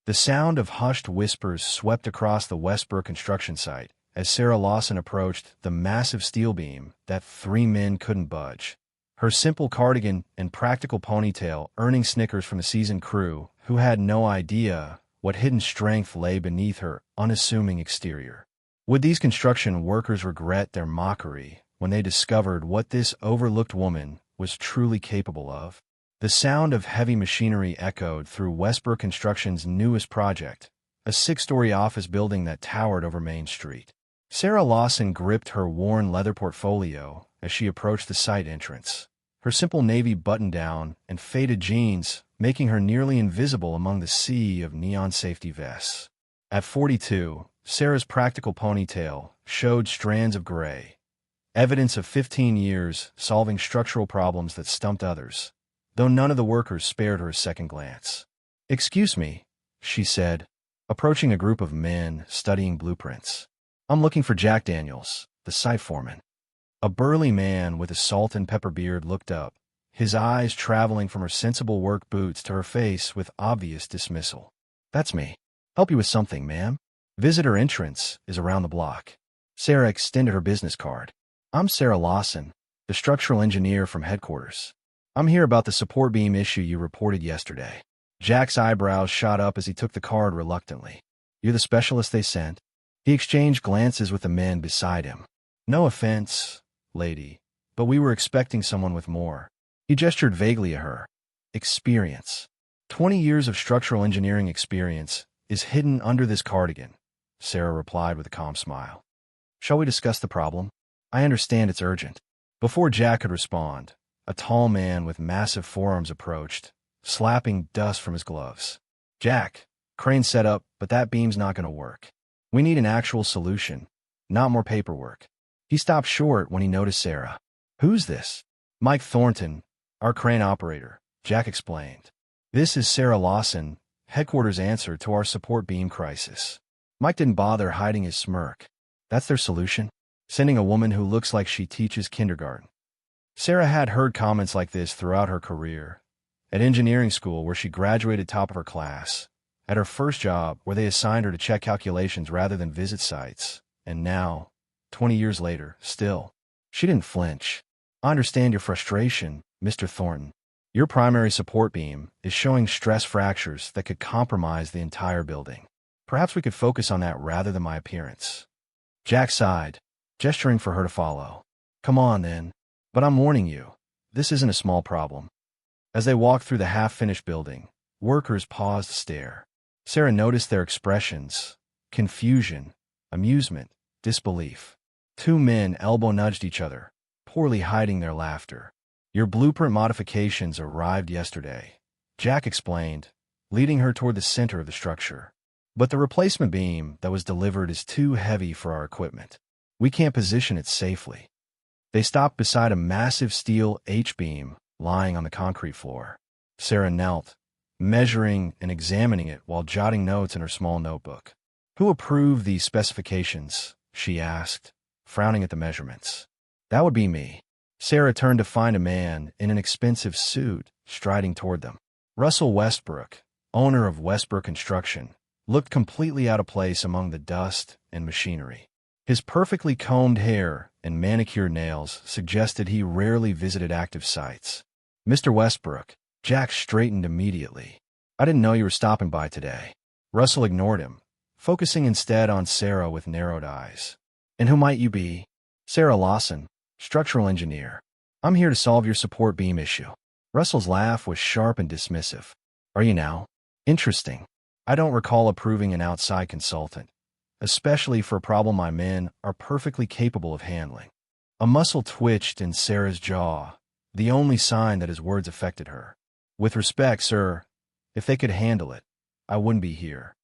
The sound of hushed whispers swept across the Westbrook construction site as Sarah Lawson approached the massive steel beam that three men couldn't budge. Her simple cardigan and practical ponytail earning snickers from the seasoned crew, who had no idea what hidden strength lay beneath her unassuming exterior. Would these construction workers regret their mockery when they discovered what this overlooked woman was truly capable of? The sound of heavy machinery echoed through Westbrook Construction's newest project, a 6-story office building that towered over Main Street. Sarah Lawson gripped her worn leather portfolio as she approached the site entrance, her simple navy button-down and faded jeans making her nearly invisible among the sea of neon safety vests. At 42, Sarah's practical ponytail showed strands of gray, evidence of 15 years solving structural problems that stumped others, though none of the workers spared her a second glance. "Excuse me," she said, approaching a group of men studying blueprints. "I'm looking for Jack Daniels, the site foreman." A burly man with a salt and pepper beard looked up, his eyes traveling from her sensible work boots to her face with obvious dismissal. "That's me. Help you with something, ma'am? Visitor entrance is around the block." Sarah extended her business card. "I'm Sarah Lawson, the structural engineer from headquarters. I'm here about the support beam issue you reported yesterday." Jack's eyebrows shot up as he took the card reluctantly. "You're the specialist they sent?" He exchanged glances with the men beside him. "No offense, lady, but we were expecting someone with more." He gestured vaguely at her. "Experience. 20 years of structural engineering experience is hidden under this cardigan," Sarah replied with a calm smile. "Shall we discuss the problem? I understand it's urgent." Before Jack could respond, a tall man with massive forearms approached, slapping dust from his gloves. "Jack, crane set up, but that beam's not going to work. We need an actual solution, not more paperwork." He stopped short when he noticed Sarah. "Who's this?" "Mike Thornton, our crane operator," Jack explained. "This is Sarah Lawson, headquarters' answer to our support beam crisis." Mike didn't bother hiding his smirk. "That's their solution? Sending a woman who looks like she teaches kindergarten?" Sarah had heard comments like this throughout her career. At engineering school, where she graduated top of her class. At her first job, where they assigned her to check calculations rather than visit sites. And now, 20 years later, still. She didn't flinch. "I understand your frustration, Mr. Thornton. Your primary support beam is showing stress fractures that could compromise the entire building. Perhaps we could focus on that rather than my appearance." Jack sighed, gesturing for her to follow. "Come on, then. But I'm warning you, this isn't a small problem." As they walked through the half-finished building, workers paused to stare. Sarah noticed their expressions: confusion, amusement, disbelief. Two men elbow-nudged each other, poorly hiding their laughter. "Your blueprint modifications arrived yesterday," Jack explained, leading her toward the center of the structure. "But the replacement beam that was delivered is too heavy for our equipment. We can't position it safely." They stopped beside a massive steel H-beam lying on the concrete floor. Sarah knelt, measuring and examining it while jotting notes in her small notebook. "Who approved these specifications?" she asked, frowning at the measurements. "That would be me." Sarah turned to find a man in an expensive suit striding toward them. Russell Westbrook, owner of Westbrook Construction, looked completely out of place among the dust and machinery. His perfectly combed hair and manicured nails suggested he rarely visited active sites. "Mr. Westbrook," Jack straightened immediately. "I didn't know you were stopping by today." Russell ignored him, focusing instead on Sarah with narrowed eyes. "And who might you be?" "Sarah Lawson, structural engineer. I'm here to solve your support beam issue." Russell's laugh was sharp and dismissive. "Are you now? Interesting. I don't recall approving an outside consultant, especially for a problem my men are perfectly capable of handling." A muscle twitched in Sarah's jaw, the only sign that his words affected her. "With respect, sir, if they could handle it, I wouldn't be here."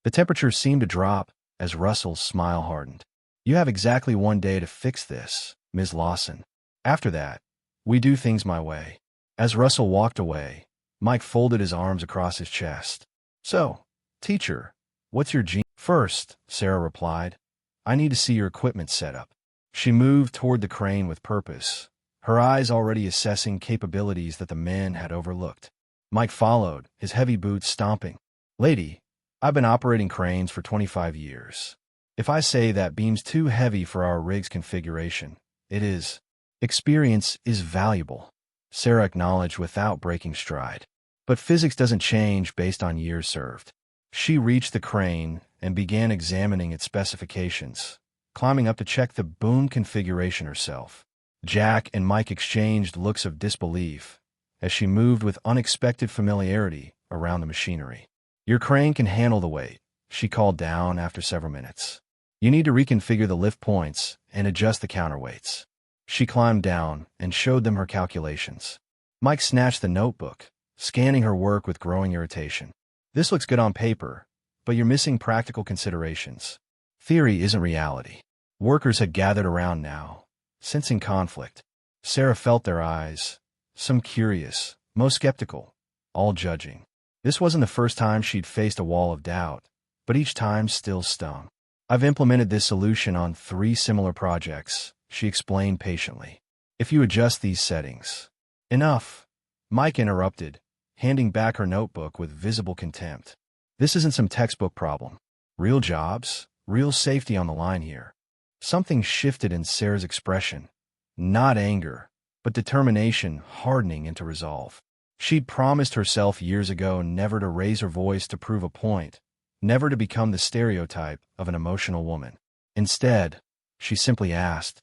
The temperature seemed to drop as Russell's smile hardened. "You have exactly 1 day to fix this, Ms. Lawson. After that, we do things my way." As Russell walked away, Mike folded his arms across his chest. "So, teacher, what's your First," Sarah replied, "I need to see your equipment set up." She moved toward the crane with purpose, her eyes already assessing capabilities that the men had overlooked. Mike followed, his heavy boots stomping. "Lady, I've been operating cranes for 25 years. If I say that beam's too heavy for our rig's configuration, it is. Experience is valuable, Sarah acknowledged without breaking stride. But physics doesn't change based on years served. She reached the crane and began examining its specifications, climbing up to check the boom configuration herself. Jack and Mike exchanged looks of disbelief as she moved with unexpected familiarity around the machinery. Your crane can handle the weight, she called down after several minutes. You need to reconfigure the lift points and adjust the counterweights. She climbed down and showed them her calculations. Mike snatched the notebook, scanning her work with growing irritation. This looks good on paper, but you're missing practical considerations. Theory isn't reality. Workers had gathered around now, sensing conflict. Sarah felt their eyes, some curious, most skeptical, all judging. This wasn't the first time she'd faced a wall of doubt, but each time still stung. I've implemented this solution on 3 similar projects, she explained patiently. If you adjust these settings. Enough, Mike interrupted, handing back her notebook with visible contempt. This isn't some textbook problem. Real jobs, real safety on the line here. Something shifted in Sarah's expression. Not anger, but determination hardening into resolve. She'd promised herself years ago never to raise her voice to prove a point, never to become the stereotype of an emotional woman. Instead, she simply asked,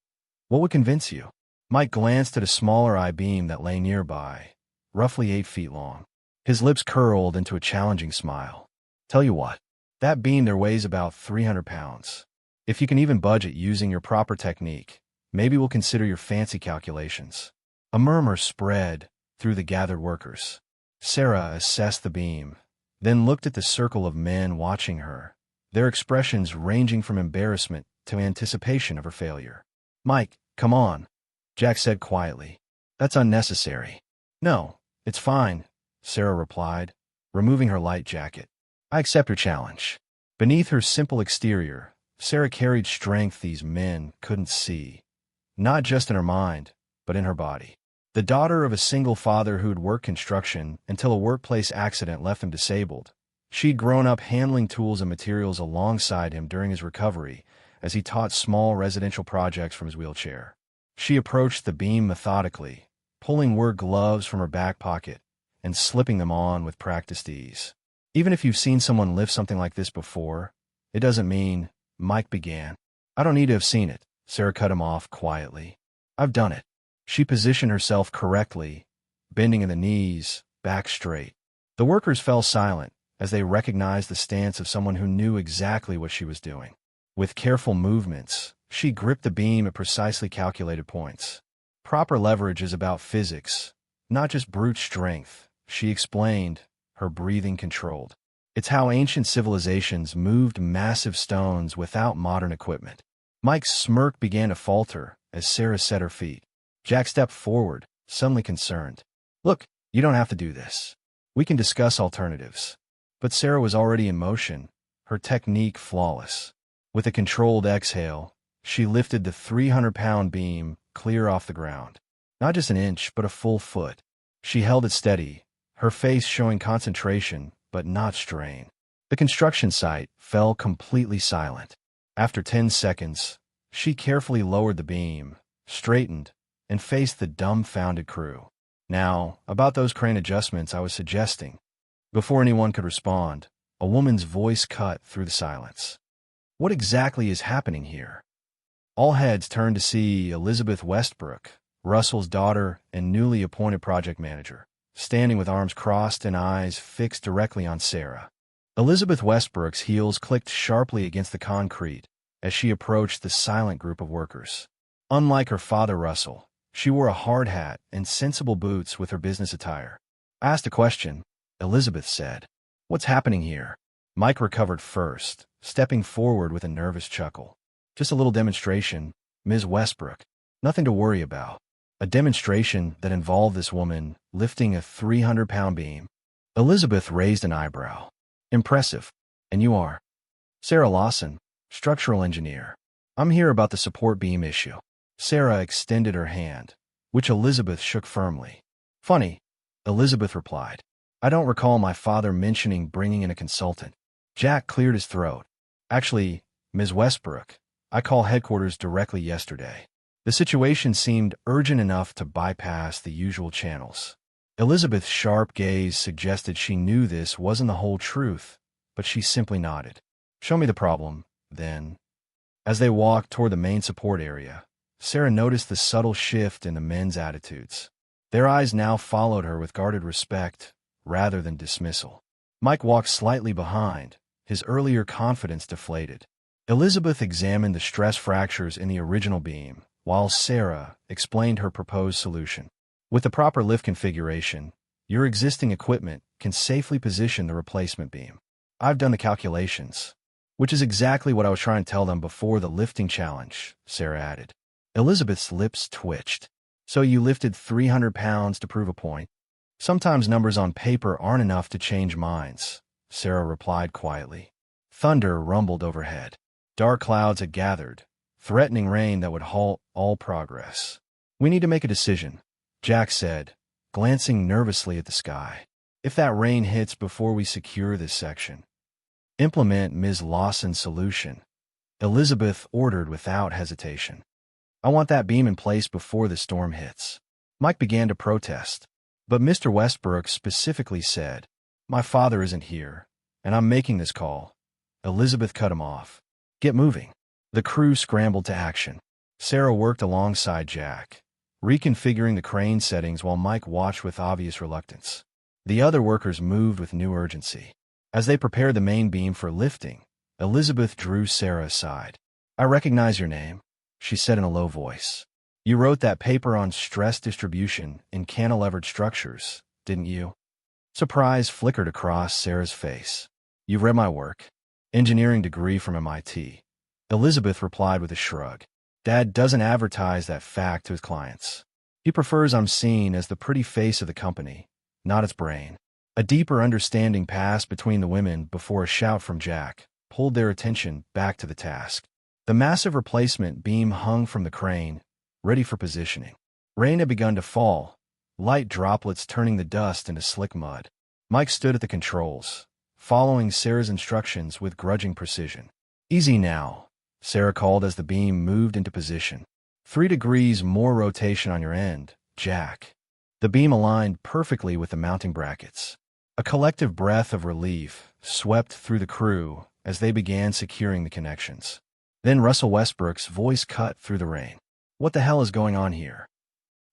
"What would convince you?" Mike glanced at a smaller I-beam that lay nearby, roughly 8 feet long. His lips curled into a challenging smile. "Tell you what, that beam there weighs about 300 pounds. If you can even budget using your proper technique, maybe we'll consider your fancy calculations." A murmur spread through the gathered workers. Sarah assessed the beam, then looked at the circle of men watching her, their expressions ranging from embarrassment to anticipation of her failure. "Mike, come on," Jack said quietly. "That's unnecessary." "No, it's fine," Sarah replied, removing her light jacket. "I accept her challenge." Beneath her simple exterior, Sarah carried strength these men couldn't see, not just in her mind, but in her body. The daughter of a single father who'd worked construction until a workplace accident left him disabled, she'd grown up handling tools and materials alongside him during his recovery as he taught small residential projects from his wheelchair. She approached the beam methodically, pulling work gloves from her back pocket and slipping them on with practiced ease. "Even if you've seen someone lift something like this before, it doesn't mean," Mike began. "I don't need to have seen it," Sarah cut him off quietly. "I've done it." She positioned herself correctly, bending in the knees, back straight. The workers fell silent as they recognized the stance of someone who knew exactly what she was doing. With careful movements, she gripped the beam at precisely calculated points. "Proper leverage is about physics, not just brute strength," she explained, her breathing controlled. "It's how ancient civilizations moved massive stones without modern equipment." Mike's smirk began to falter as Sarah set her feet. Jack stepped forward, suddenly concerned. "Look, you don't have to do this. We can discuss alternatives." But Sarah was already in motion, her technique flawless. With a controlled exhale, she lifted the 300-pound beam clear off the ground. Not just an inch, but a full foot. She held it steady, her face showing concentration but not strain. The construction site fell completely silent. After 10 seconds, she carefully lowered the beam, straightened, and faced the dumbfounded crew. "Now, about those crane adjustments I was suggesting." Before anyone could respond, a woman's voice cut through the silence. "What exactly is happening here?" All heads turned to see Elizabeth Westbrook, Russell's daughter and newly appointed project manager, standing with arms crossed and eyes fixed directly on Sarah. Elizabeth Westbrook's heels clicked sharply against the concrete as she approached the silent group of workers. Unlike her father Russell, she wore a hard hat and sensible boots with her business attire. "I asked a question," Elizabeth said. "What's happening here?" Mike recovered first, stepping forward with a nervous chuckle. "Just a little demonstration, Ms. Westbrook. Nothing to worry about." A demonstration that involved this woman lifting a 300-pound beam. Elizabeth raised an eyebrow. "Impressive. And you are?" "Sarah Lawson, structural engineer. I'm here about the support beam issue." Sarah extended her hand, which Elizabeth shook firmly. "Funny," Elizabeth replied. "I don't recall my father mentioning bringing in a consultant." Jack cleared his throat. Actually, Ms. Westbrook, I called headquarters directly yesterday. The situation seemed urgent enough to bypass the usual channels. Elizabeth's sharp gaze suggested she knew this wasn't the whole truth, but she simply nodded. Show me the problem, then. As they walked toward the main support area, Sarah noticed the subtle shift in the men's attitudes. Their eyes now followed her with guarded respect, rather than dismissal. Mike walked slightly behind, his earlier confidence deflated. Elizabeth examined the stress fractures in the original beam, while Sarah explained her proposed solution. With the proper lift configuration, your existing equipment can safely position the replacement beam. I've done the calculations, which is exactly what I was trying to tell them before the lifting challenge, Sarah added. Elizabeth's lips twitched. So you lifted 300 pounds to prove a point? Sometimes numbers on paper aren't enough to change minds, Sarah replied quietly. Thunder rumbled overhead. Dark clouds had gathered, threatening rain that would halt all progress. We need to make a decision, Jack said, glancing nervously at the sky. If that rain hits before we secure this section, implement Ms. Lawson's solution, Elizabeth ordered without hesitation. I want that beam in place before the storm hits. Mike began to protest, but Mr. Westbrook specifically said, My father isn't here, and I'm making this call. Elizabeth cut him off. Get moving. The crew scrambled to action. Sarah worked alongside Jack, reconfiguring the crane settings while Mike watched with obvious reluctance. The other workers moved with new urgency. As they prepared the main beam for lifting, Elizabeth drew Sarah aside. I recognize your name, she said in a low voice. You wrote that paper on stress distribution in cantilevered structures, didn't you? Surprise flickered across Sarah's face. You've read my work. Engineering degree from MIT. Elizabeth replied with a shrug. Dad doesn't advertise that fact to his clients. He prefers I'm seen as the pretty face of the company, not its brain. A deeper understanding passed between the women before a shout from Jack pulled their attention back to the task. The massive replacement beam hung from the crane, ready for positioning. Rain had begun to fall, light droplets turning the dust into slick mud. Mike stood at the controls, following Sarah's instructions with grudging precision. Easy now, Sarah called as the beam moved into position. 3 degrees more rotation on your end, Jack. The beam aligned perfectly with the mounting brackets. A collective breath of relief swept through the crew as they began securing the connections. Then Russell Westbrook's voice cut through the rain. What the hell is going on here?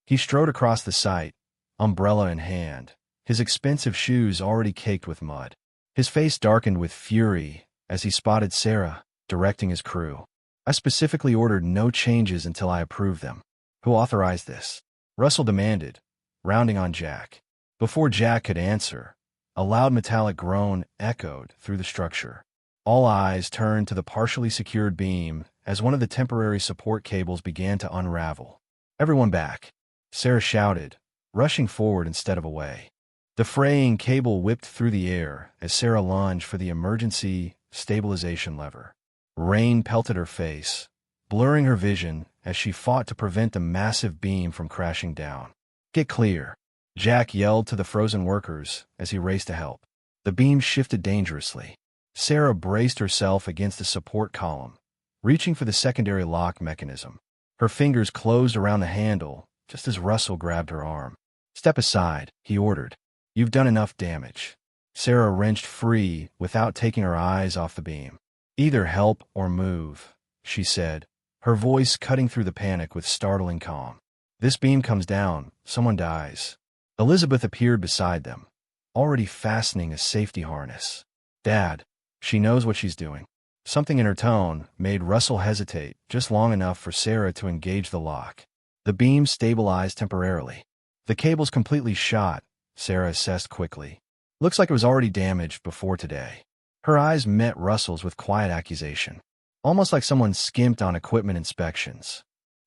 He strode across the site, umbrella in hand, his expensive shoes already caked with mud. His face darkened with fury as he spotted Sarah directing his crew. I specifically ordered no changes until I approved them. Who authorized this? Russell demanded, rounding on Jack. Before Jack could answer, a loud metallic groan echoed through the structure. All eyes turned to the partially secured beam as one of the temporary support cables began to unravel. Everyone back, Sarah shouted, rushing forward instead of away. The fraying cable whipped through the air as Sarah lunged for the emergency stabilization lever. Rain pelted her face, blurring her vision as she fought to prevent the massive beam from crashing down. Get clear, Jack yelled to the frozen workers as he raced to help. The beam shifted dangerously. Sarah braced herself against the support column, reaching for the secondary lock mechanism. Her fingers closed around the handle just as Russell grabbed her arm. Step aside, he ordered. You've done enough damage. Sarah wrenched free without taking her eyes off the beam. Either help or move, she said, her voice cutting through the panic with startling calm. This beam comes down, someone dies. Elizabeth appeared beside them, already fastening a safety harness. Dad, she knows what she's doing. Something in her tone made Russell hesitate just long enough for Sarah to engage the lock. The beam stabilized temporarily. The cable's completely shot, Sarah assessed quickly. Looks like it was already damaged before today. Her eyes met Russell's with quiet accusation, almost like someone skimped on equipment inspections.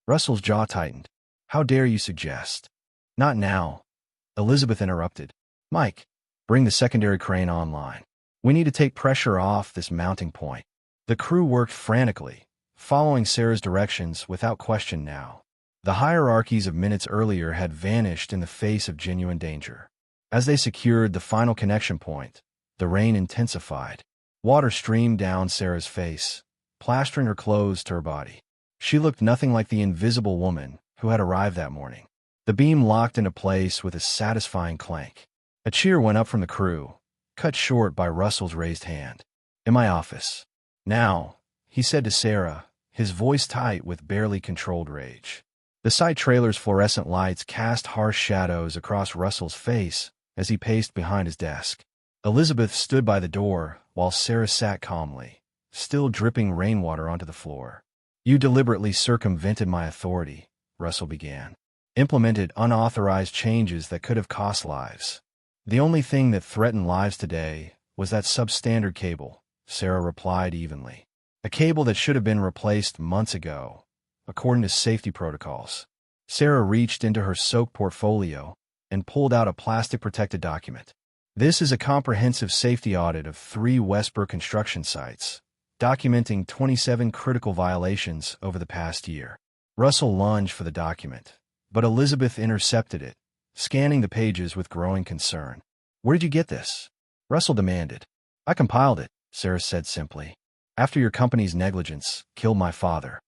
Russell's jaw tightened. How dare you suggest? Not now, Elizabeth interrupted. Mike, bring the secondary crane online. We need to take pressure off this mounting point. The crew worked frantically, following Sarah's directions without question now. The hierarchies of minutes earlier had vanished in the face of genuine danger. As they secured the final connection point, the rain intensified. Water streamed down Sarah's face, plastering her clothes to her body. She looked nothing like the invisible woman who had arrived that morning. The beam locked into place with a satisfying clank. A cheer went up from the crew, cut short by Russell's raised hand. "In my office. Now," he said to Sarah, his voice tight with barely controlled rage. The side trailer's fluorescent lights cast harsh shadows across Russell's face as he paced behind his desk. Elizabeth stood by the door while Sarah sat calmly, still dripping rainwater onto the floor. "You deliberately circumvented my authority," Russell began. "Implemented unauthorized changes that could have cost lives." "The only thing that threatened lives today was that substandard cable," Sarah replied evenly. "A cable that should have been replaced months ago, according to safety protocols." Sarah reached into her soaked portfolio and pulled out a plastic-protected document. "This is a comprehensive safety audit of 3 Westbrook construction sites, documenting 27 critical violations over the past year." Russell lunged for the document, but Elizabeth intercepted it, scanning the pages with growing concern. "Where did you get this?" Russell demanded. "I compiled it," Sarah said simply. "After your company's negligence killed my father."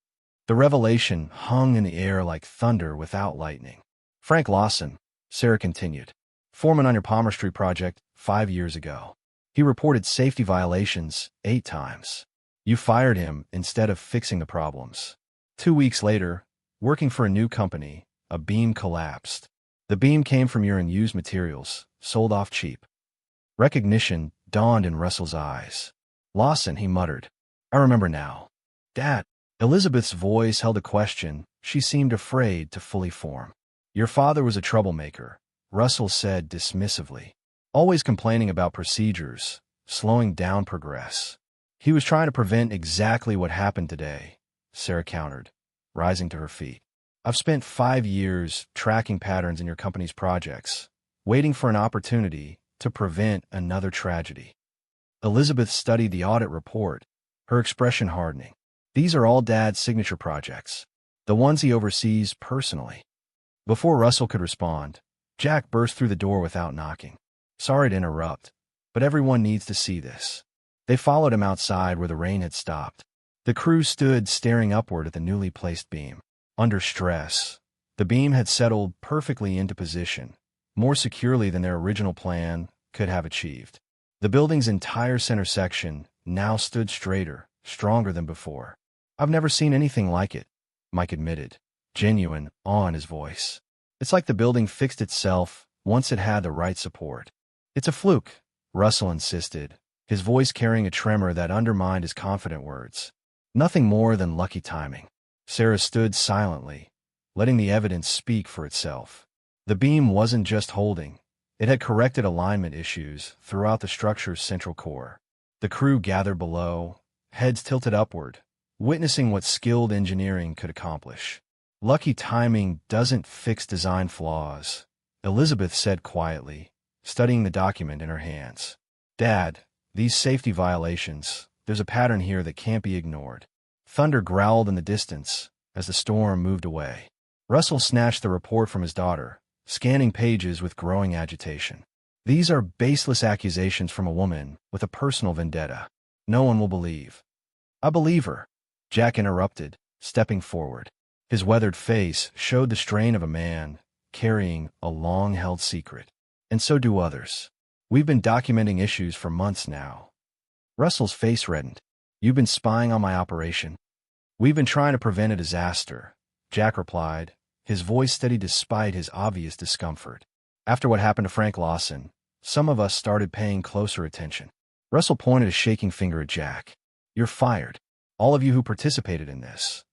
The revelation hung in the air like thunder without lightning. "Frank Lawson," Sarah continued, "foreman on your Palmer Street project 5 years ago. He reported safety violations 8 times. You fired him instead of fixing the problems. 2 weeks later, working for a new company, a beam collapsed. The beam came from your unused materials, sold off cheap." Recognition dawned in Russell's eyes. "Lawson," he muttered. "I remember now." "Dad." Elizabeth's voice held a question she seemed afraid to fully form. "Your father was a troublemaker," Russell said dismissively. "Always complaining about procedures, slowing down progress. He was trying to prevent exactly what happened today," Sarah countered, rising to her feet. "I've spent 5 years tracking patterns in your company's projects, waiting for an opportunity to prevent another tragedy." Elizabeth studied the audit report, her expression hardening. "These are all Dad's signature projects, the ones he oversees personally." Before Russell could respond, Jack burst through the door without knocking. "Sorry to interrupt, but everyone needs to see this." They followed him outside where the rain had stopped. The crew stood staring upward at the newly placed beam. Under stress, the beam had settled perfectly into position, more securely than their original plan could have achieved. The building's entire center section now stood straighter, stronger than before. "I've never seen anything like it," Mike admitted, genuine awe in his voice. "It's like the building fixed itself once it had the right support." "It's a fluke," Russell insisted, his voice carrying a tremor that undermined his confident words. "Nothing more than lucky timing." Sarah stood silently, letting the evidence speak for itself. The beam wasn't just holding. It had corrected alignment issues throughout the structure's central core. The crew gathered below, heads tilted upward, witnessing what skilled engineering could accomplish. "Lucky timing doesn't fix design flaws," Elizabeth said quietly, studying the document in her hands. "Dad, these safety violations, there's a pattern here that can't be ignored." Thunder growled in the distance as the storm moved away. Russell snatched the report from his daughter, scanning pages with growing agitation. "These are baseless accusations from a woman with a personal vendetta. No one will believe." "I believe her," Jack interrupted, stepping forward. His weathered face showed the strain of a man carrying a long-held secret. "And so do others. We've been documenting issues for months now." Russell's face reddened. "You've been spying on my operation?" "We've been trying to prevent a disaster," Jack replied, his voice steady despite his obvious discomfort. "After what happened to Frank Lawson, some of us started paying closer attention." Russell pointed a shaking finger at Jack. "You're fired. All of you who participated in this.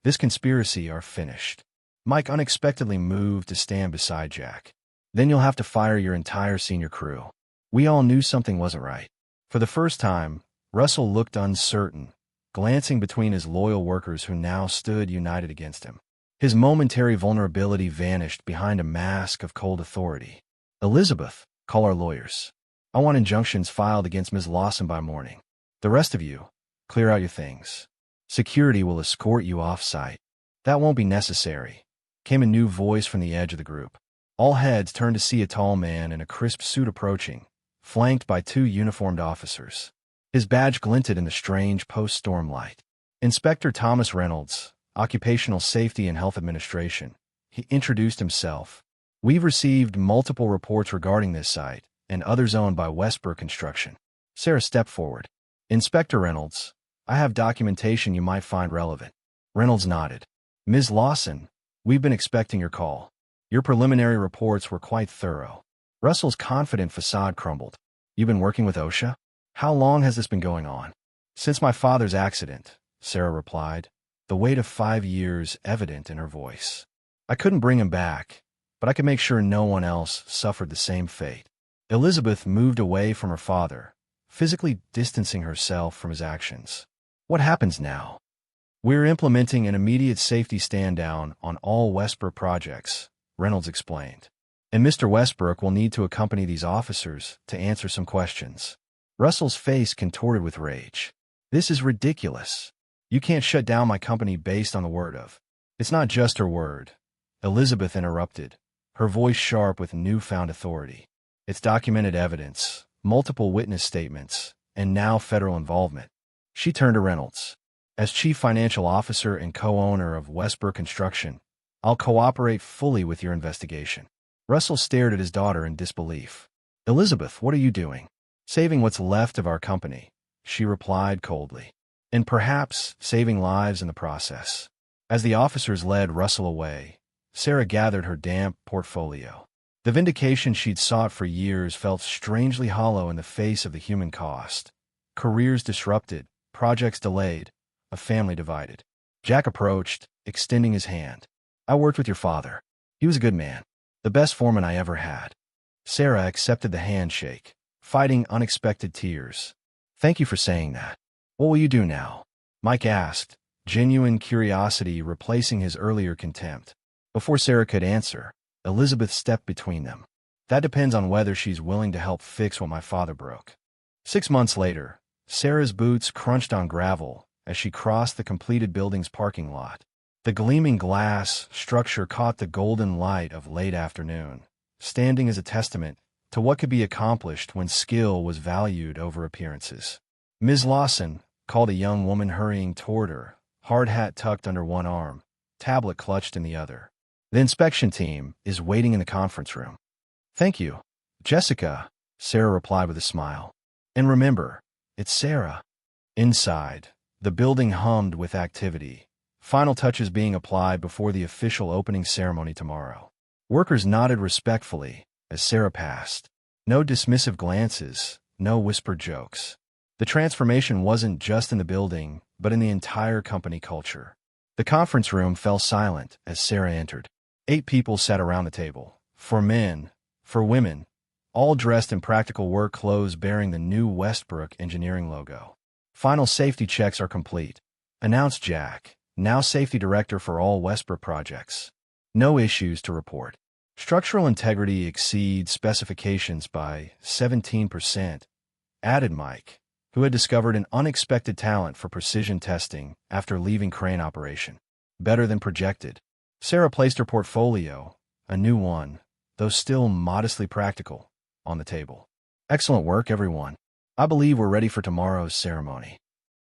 This conspiracy are finished." Mike unexpectedly moved to stand beside Jack. "Then you'll have to fire your entire senior crew." We all knew something wasn't right. For the first time, Russell looked uncertain, glancing between his loyal workers who now stood united against him. His momentary vulnerability vanished behind a mask of cold authority. "Elizabeth, call our lawyers. I want injunctions filed against Ms. Lawson by morning. The rest of you, clear out your things. Security will escort you off-site." "That won't be necessary," came a new voice from the edge of the group. All heads turned to see a tall man in a crisp suit approaching, flanked by 2 uniformed officers. His badge glinted in the strange post-storm light. Inspector Thomas Reynolds, Occupational Safety and Health Administration. He introduced himself. We've received multiple reports regarding this site and others owned by Westbrook Construction. Sarah stepped forward. Inspector Reynolds, I have documentation you might find relevant. Reynolds nodded. Ms. Lawson, we've been expecting your call. Your preliminary reports were quite thorough. Russell's confident facade crumbled. You've been working with OSHA? How long has this been going on? Since my father's accident, Sarah replied, the weight of 5 years evident in her voice. I couldn't bring him back, but I could make sure no one else suffered the same fate. Elizabeth moved away from her father, physically distancing herself from his actions. What happens now? We're implementing an immediate safety stand-down on all Westbrook projects, Reynolds explained. And Mr. Westbrook will need to accompany these officers to answer some questions. Russell's face contorted with rage. This is ridiculous. You can't shut down my company based on the word of. It's not just her word. Elizabeth interrupted, her voice sharp with newfound authority. It's documented evidence, multiple witness statements, and now federal involvement. She turned to Reynolds. As chief financial officer and co-owner of Westbrook Construction, I'll cooperate fully with your investigation. Russell stared at his daughter in disbelief. Elizabeth, what are you doing? Saving what's left of our company, she replied coldly. And perhaps saving lives in the process. As the officers led Russell away, Sarah gathered her damp portfolio. The vindication she'd sought for years felt strangely hollow in the face of the human cost. Careers disrupted, projects delayed, a family divided. Jack approached, extending his hand. I worked with your father. He was a good man. The best foreman I ever had. Sarah accepted the handshake, fighting unexpected tears. Thank you for saying that. What will you do now? Mike asked, genuine curiosity replacing his earlier contempt. Before Sarah could answer, Elizabeth stepped between them. That depends on whether she's willing to help fix what my father broke. 6 months later, Sarah's boots crunched on gravel as she crossed the completed building's parking lot. The gleaming glass structure caught the golden light of late afternoon, standing as a testament to what could be accomplished when skill was valued over appearances. Ms. Lawson, called a young woman hurrying toward her, hard hat tucked under one arm, tablet clutched in the other. The inspection team is waiting in the conference room. Thank you, Jessica, Sarah replied with a smile. And remember, it's Sarah. Inside, the building hummed with activity, final touches being applied before the official opening ceremony tomorrow. Workers nodded respectfully as Sarah passed. No dismissive glances, no whispered jokes. The transformation wasn't just in the building, but in the entire company culture. The conference room fell silent as Sarah entered. 8 people sat around the table. 4 men, 4 women, all dressed in practical work clothes bearing the new Westbrook Engineering logo. Final safety checks are complete, announced Jack, now safety director for all Westbrook projects. No issues to report. Structural integrity exceeds specifications by 17%, added Mike, who had discovered an unexpected talent for precision testing after leaving crane operation. Better than projected. Sarah placed her portfolio, a new one, though still modestly practical, on the table. Excellent work, everyone. I believe we're ready for tomorrow's ceremony.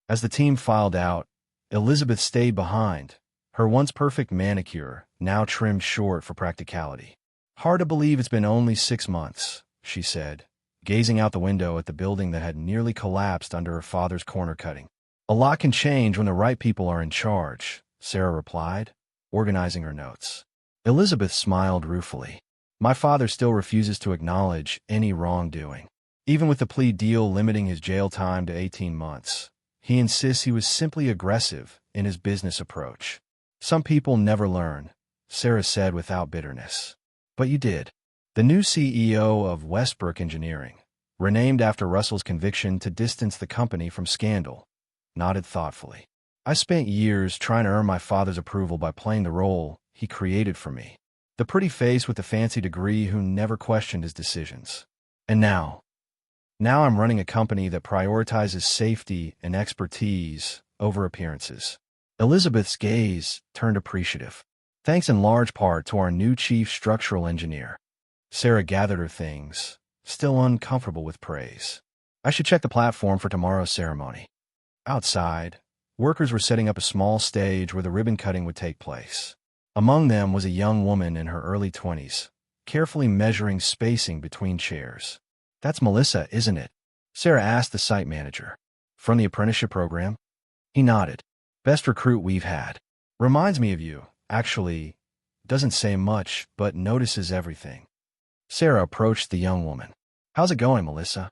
As the team filed out, Elizabeth stayed behind, her once perfect manicure now trimmed short for practicality. Hard to believe it's been only 6 months, she said, gazing out the window at the building that had nearly collapsed under her father's corner cutting. A lot can change when the right people are in charge, Sarah replied, organizing her notes. Elizabeth smiled ruefully. My father still refuses to acknowledge any wrongdoing. Even with the plea deal limiting his jail time to 18 months, he insists he was simply aggressive in his business approach. Some people never learn, Sarah said without bitterness. But you did. The new CEO of Westbrook Engineering, renamed after Russell's conviction to distance the company from scandal, nodded thoughtfully. I spent years trying to earn my father's approval by playing the role he created for me. The pretty face with the fancy degree who never questioned his decisions. And now I'm running a company that prioritizes safety and expertise over appearances. Elizabeth's gaze turned appreciative. Thanks in large part to our new chief structural engineer. Sarah gathered her things, still uncomfortable with praise. I should check the platform for tomorrow's ceremony. Outside, workers were setting up a small stage where the ribbon cutting would take place. Among them was a young woman in her early 20s, carefully measuring spacing between chairs. That's Melissa, isn't it? Sarah asked the site manager. From the apprenticeship program? He nodded. Best recruit we've had. Reminds me of you. Actually, doesn't say much, but notices everything. Sarah approached the young woman. How's it going, Melissa?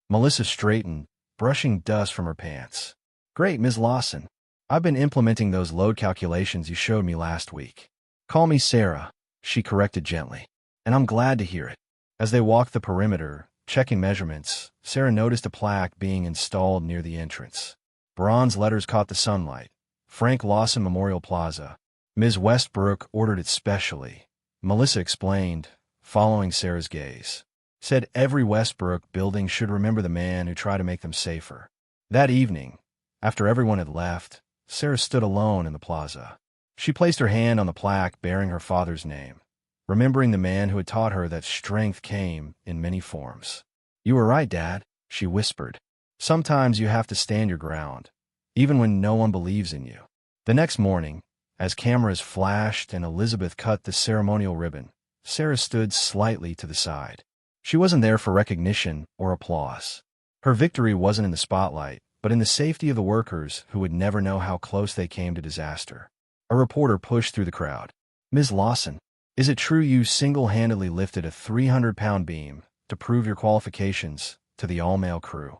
Melissa straightened, brushing dust from her pants. Great, Ms. Lawson. I've been implementing those load calculations you showed me last week. Call me Sarah, she corrected gently. And I'm glad to hear it. As they walked the perimeter, checking measurements, Sarah noticed a plaque being installed near the entrance. Bronze letters caught the sunlight. Frank Lawson Memorial Plaza. Ms. Westbrook ordered it specially. Melissa explained, following Sarah's gaze. Said every Westbrook building should remember the man who tried to make them safer. That evening, after everyone had left, Sarah stood alone in the plaza. She placed her hand on the plaque bearing her father's name, remembering the man who had taught her that strength came in many forms. You were right, Dad, she whispered. Sometimes you have to stand your ground, even when no one believes in you. The next morning, as cameras flashed and Elizabeth cut the ceremonial ribbon, Sarah stood slightly to the side. She wasn't there for recognition or applause. Her victory wasn't in the spotlight, but in the safety of the workers who would never know how close they came to disaster. A reporter pushed through the crowd. Ms. Lawson, is it true you single-handedly lifted a 300-pound beam to prove your qualifications to the all-male crew?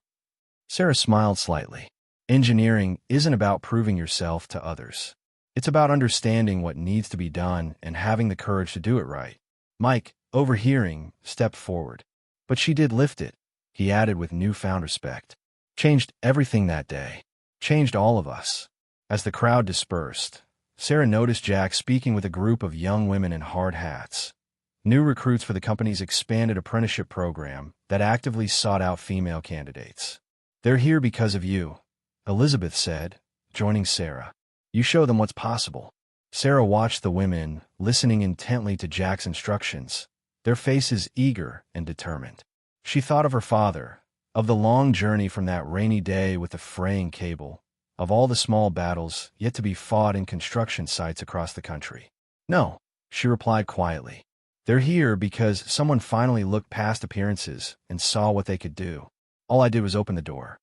Sarah smiled slightly. Engineering isn't about proving yourself to others. It's about understanding what needs to be done and having the courage to do it right. Mike, overhearing, stepped forward. But she did lift it, he added with newfound respect. Changed everything that day. Changed all of us. As the crowd dispersed, Sarah noticed Jack speaking with a group of young women in hard hats. New recruits for the company's expanded apprenticeship program that actively sought out female candidates. They're here because of you, Elizabeth said, joining Sarah. You show them what's possible. Sarah watched the women, listening intently to Jack's instructions, their faces eager and determined. She thought of her father, of the long journey from that rainy day with the fraying cable, of all the small battles yet to be fought in construction sites across the country. No, she replied quietly. They're here because someone finally looked past appearances and saw what they could do. All I did was open the door.